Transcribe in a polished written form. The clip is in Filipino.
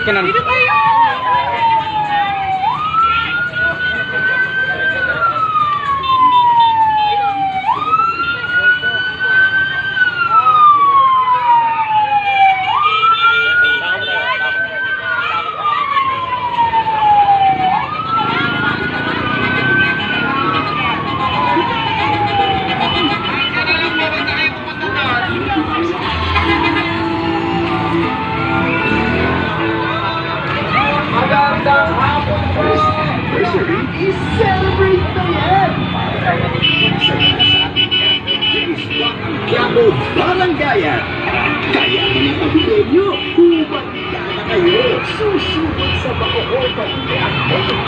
Sakinan. Magandang hapon, first anniversary i-celebrate na yan! Quiapo Barangayan. Kaya mga kabilenyo, humanda na kayo. Susubot sa Bacoor Pagkakot.